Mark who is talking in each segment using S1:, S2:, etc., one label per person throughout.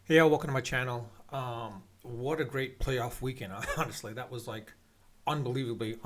S1: Hey, welcome to my channel. What a great playoff weekend! Honestly, that was like unbelievably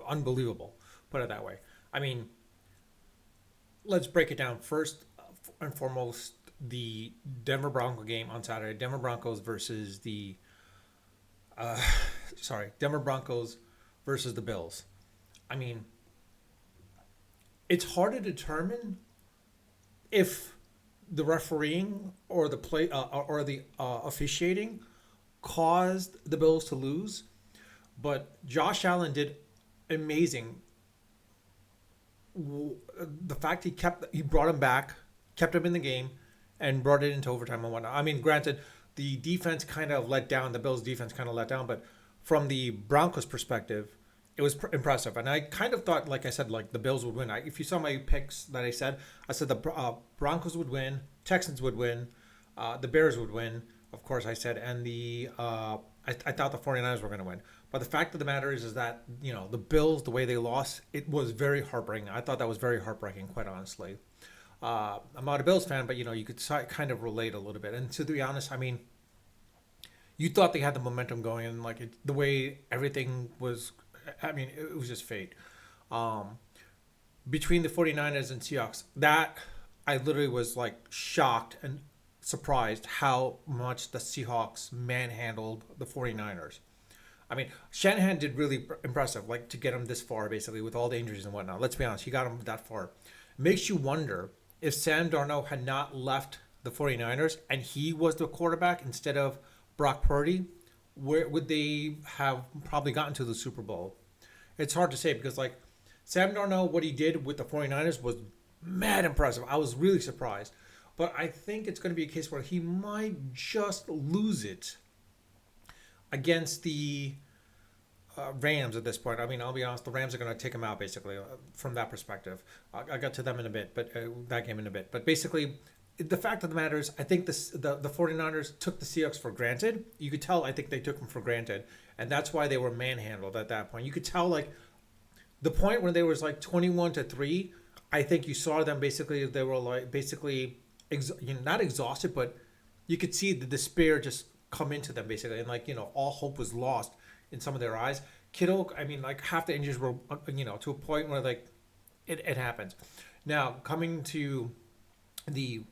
S1: unbelievable. Put it that way. I mean, let's break it down. First and foremost, the Denver Bronco game on Saturday. Denver Broncos versus the Denver Broncos versus the Bills. I mean, it's hard to determine if the refereeing or the play or the officiating caused the Bills to lose. But Josh Allen did amazing. The fact he brought him back, kept him in the game, and brought it into overtime and whatnot. I mean, granted, the defense kind of let down. The Bills' defense kind of let down, but from the Broncos' perspective, it was impressive. And I kind of thought, like I said, like the Bills would win. If you saw my picks that I said the Broncos would win, Texans would win, the Bears would win. Of course, I said, and I thought the 49ers were going to win. But the fact of the matter is that, the Bills, the way they lost, it was very heartbreaking. I thought that was very heartbreaking, quite honestly. I'm not a Bills fan, but, you could kind of relate a little bit. And to be honest, I mean, you thought they had the momentum going, and like the way everything was, I mean, it was just fate. Um, Between the 49ers and Seahawks, that I literally was like shocked and surprised how much the Seahawks manhandled the 49ers. I mean, Shanahan did really impressive, like to get him this far, basically, with all the injuries and whatnot. Let's be honest, he got him that far. Makes you wonder if Sam Darnold had not left the 49ers and he was the quarterback instead of Brock Purdy, where would they have probably gotten to the Super Bowl? It's hard to say because, like, Sam Darnold, what he did with the 49ers was mad impressive. I was really surprised. But I think it's going to be a case where he might just lose it against the Rams at this point. I mean, I'll be honest, the Rams are going to take him out basically from that perspective. I'll get to them in a bit, but that game in a bit. But basically, the fact of the matter is, I think the 49ers took the Seahawks for granted. You could tell, I think they took them for granted. And that's why they were manhandled at that point. You could tell, like, the point when they was like 21-3, I think you saw them basically, they were like basically, not exhausted, but you could see the despair just come into them basically. And like, all hope was lost in some of their eyes. Kittle, I mean, like half the injuries were, to a point where like it happens. Now, coming to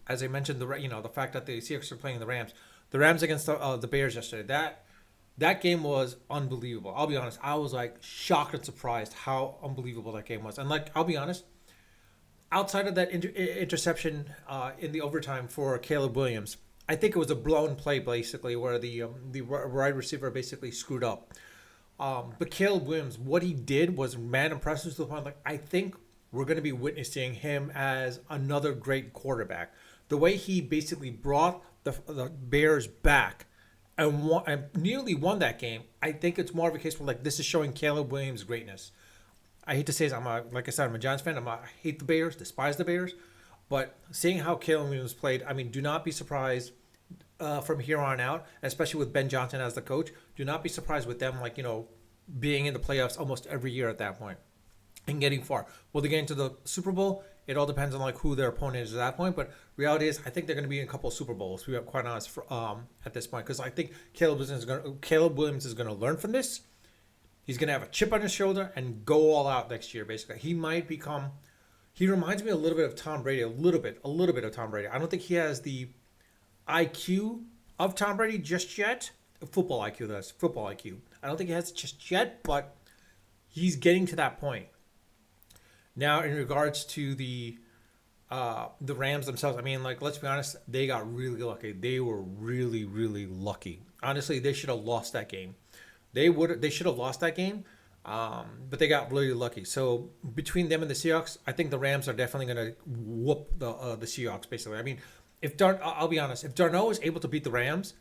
S1: as I mentioned, the fact that the Seahawks are playing the Rams against the Bears yesterday, that game was unbelievable. I'll be honest. I was like shocked and surprised how unbelievable that game was. And like, I'll be honest, outside of that interception in the overtime for Caleb Williams, I think it was a blown play basically where the wide receiver basically screwed up. But Caleb Williams, what he did was mad impressive to the point. Like, I think we're going to be witnessing him as another great quarterback. The way he basically brought the Bears back and nearly won that game. I think it's more of a case where like this is showing Caleb Williams' greatness. I hate to say this, like I said, I'm a Giants fan. I hate the Bears, despise the Bears, but seeing how Caleb Williams played, I mean, do not be surprised from here on out, especially with Ben Johnson as the coach. Do not be surprised with them, like being in the playoffs almost every year at that point and getting far. Will they get into the Super Bowl? It all depends on like who their opponent is at that point. But reality is, I think they're going to be in a couple of Super Bowls. To be quite honest, at this point, because I think Caleb Williams is going to learn from this. He's going to have a chip on his shoulder and go all out next year. Basically, he might become. He reminds me a little bit of Tom Brady, a little bit of Tom Brady. I don't think he has the IQ of Tom Brady just yet. Football IQ, that's football IQ. I don't think he has it just yet, but he's getting to that point. Now, in regards to the Rams themselves, I mean, like, let's be honest, they got really lucky. They were really, really lucky. Honestly, they should have lost that game. They should have lost that game, but they got really lucky. So between them and the Seahawks, I think the Rams are definitely going to whoop the Seahawks. Basically, I mean, I'll be honest, if Darnold is able to beat the Rams,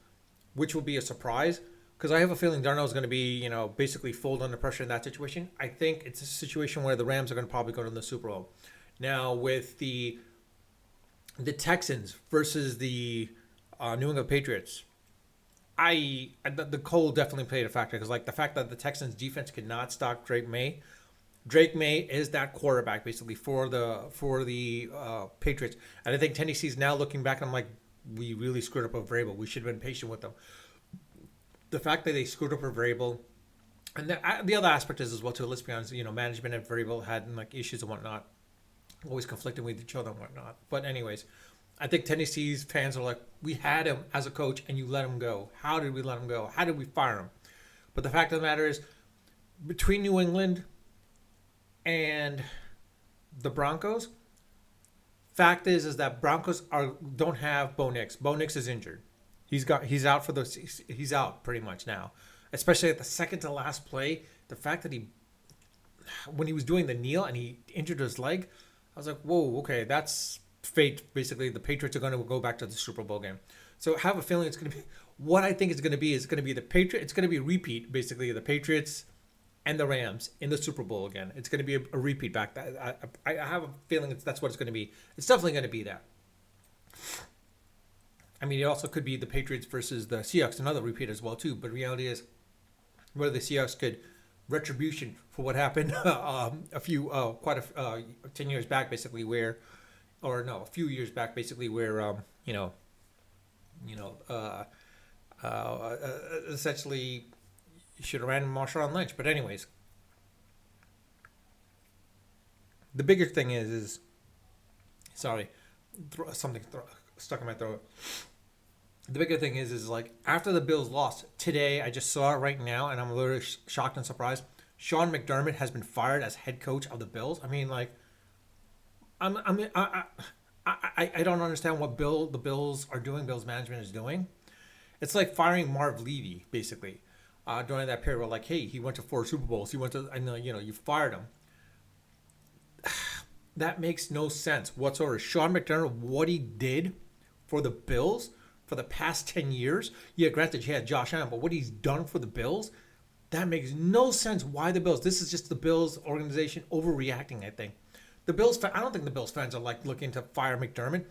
S1: which will be a surprise, because I have a feeling Darnold is going to be, basically fold under pressure in that situation. I think it's a situation where the Rams are going to probably go to the Super Bowl. Now with the Texans versus the New England Patriots, the cold definitely played a factor because like the fact that the Texans defense could not stop Drake May. Drake May is that quarterback basically for the Patriots, and I think Tennessee's now looking back and I'm like, we really screwed up over Vrabel. We should have been patient with them. The fact that they screwed up over Vrabel, and the other aspect is as well too. Let's be honest, management at Vrabel had like issues and whatnot, always conflicting with each other and whatnot. But anyways, I think Tennessee's fans are like, we had him as a coach and you let him go. How did we let him go? How did we fire him? But the fact of the matter is, between New England and the Broncos, fact is that Broncos don't have Bo Nix. Bo Nix is injured. He's out he's out pretty much now. Especially at the second to last play, the fact that when he was doing the kneel and he injured his leg, I was like, whoa, okay, that's fate. Basically, the Patriots are going to go back to the Super Bowl game. So I have a feeling it's going to be what I think it's going to be. It's going to be the Patriots. It's going to be a repeat, basically, the Patriots and the Rams in the Super Bowl again. It's going to be a repeat back. I have a feeling that's what it's going to be. It's definitely going to be that. I mean, it also could be the Patriots versus the Seahawks, another repeat as well too. But reality is, whether the Seahawks could retribution for what happened 10 years back, basically, a few years back, basically, where essentially you should have ran Marshawn Lynch. But anyways, the bigger thing is sorry, something stuck in my throat. The bigger thing is like after the Bills lost today, I just saw it right now, and I'm literally shocked and surprised. Sean McDermott has been fired as head coach of the Bills. I mean, like, I don't understand what the Bills are doing. Bills management is doing. It's like firing Marv Levy basically during that period. Where like, hey, he went to 4 Super Bowls. He went to, I know, you fired him. That makes no sense whatsoever. Sean McDermott, what he did for the Bills for the past 10 years. Yeah, granted, he had Josh Allen, but what he's done for the Bills, that makes no sense. Why the Bills? This is just the Bills organization overreacting, I think. The Bills, I don't think the Bills fans are like looking to fire McDermott.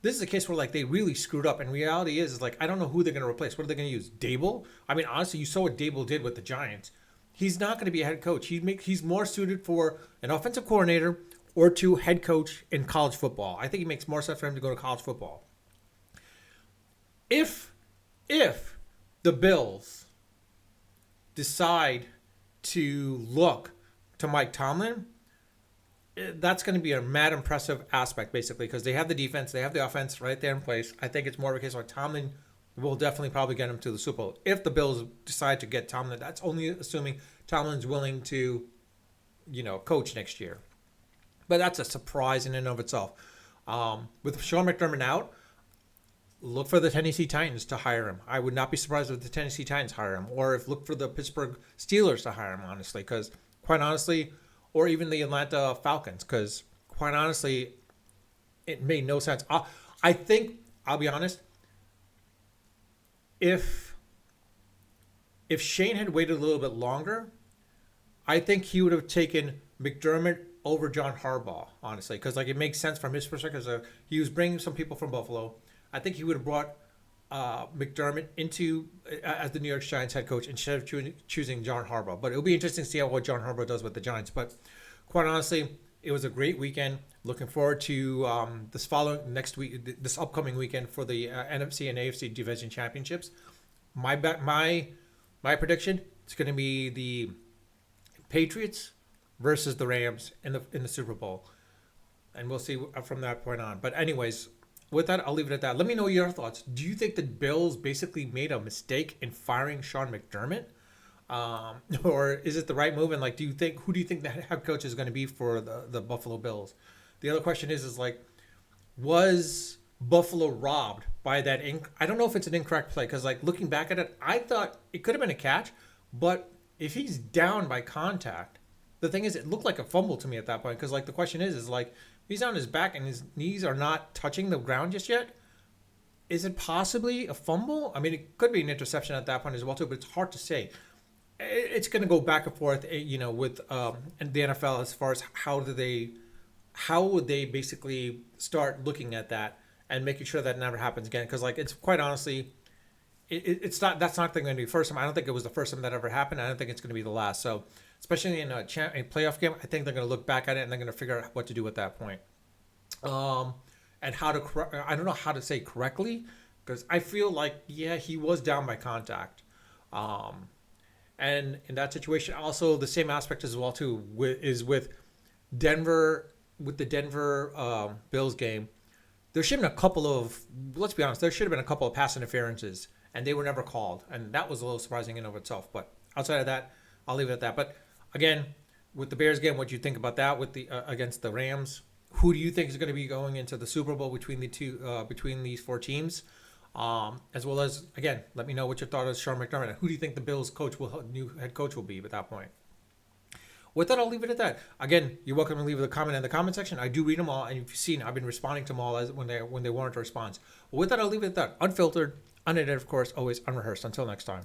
S1: This is a case where like they really screwed up, and reality is like I don't know who they're going to replace. What are they going to use? Dable? I mean, honestly, you saw what Dable did with the Giants. He's not going to be a head coach. He's more suited for an offensive coordinator or to head coach in college football. I think it makes more sense for him to go to college football. If the Bills decide to look to Mike Tomlin, that's going to be a mad impressive aspect, basically, because they have the defense, they have the offense right there in place. I think it's more of a case where Tomlin will definitely probably get him to the Super Bowl. If the Bills decide to get Tomlin, that's only assuming Tomlin's willing to, coach next year. But that's a surprise in and of itself. With Sean McDermott out, look for the Tennessee Titans to hire him. I would not be surprised if the Tennessee Titans hire him, or if look for the Pittsburgh Steelers to hire him, honestly, because quite honestly, or even the Atlanta Falcons, because quite honestly, it made no sense. I think, I'll be honest, if Shane had waited a little bit longer, I think he would have taken McDermott over John Harbaugh, honestly, because like it makes sense from his perspective. So he was bringing some people from Buffalo. I think he would have brought McDermott into as the New York Giants head coach instead of choosing John Harbaugh. But it'll be interesting to see what John Harbaugh does with the Giants. But quite honestly, it was a great weekend. Looking forward to this upcoming weekend for the NFC and AFC division championships. My prediction is going to be the Patriots versus the Rams in the Super Bowl, and we'll see from that point on. But anyways, with that, I'll leave it at that. Let me know your thoughts. Do you think the Bills basically made a mistake in firing Sean McDermott? Or is it the right move? And like, who do you think the head coach is going to be for the Buffalo Bills? The other question is like, was Buffalo robbed by that? I don't know if it's an incorrect play, because like looking back at it, I thought it could have been a catch, but if he's down by contact, the thing is, it looked like a fumble to me at that point. Because like the question is like, he's on his back and his knees are not touching the ground just yet. Is it possibly a fumble? I mean, it could be an interception at that point as well too, but it's hard to say. It's going to go back and forth, with the NFL as far as how would they basically start looking at that and making sure that never happens again. Because like, it's quite honestly, that's not going to be the first time. I don't think it was the first time that ever happened. I don't think it's going to be the last. So especially in a playoff game, I think they're going to look back at it and they're going to figure out what to do at that point. And I don't know how to say correctly, because I feel like, yeah, he was down by contact. Um, and in that situation, also the same aspect as well too is with Denver, with the Denver Bills game. There should have been a couple of, let's be honest, there should have been a couple of pass interferences, and they were never called, and that was a little surprising in and of itself. But outside of that, I'll leave it at that. But again, with the Bears game, what do you think about that with the against the Rams? Who do you think is going to be going into the Super Bowl between the two between these four teams? As well as, again, let me know what your thought is, Sean McDermott. Who do you think the Bills coach will new head coach will be at that point? With that, I'll leave it at that. Again, you're welcome to leave a comment in the comment section. I do read them all, and if you've seen, I've been responding to them all as when they warrant a response. With that, I'll leave it at that. Unfiltered, unedited, of course, always unrehearsed. Until next time.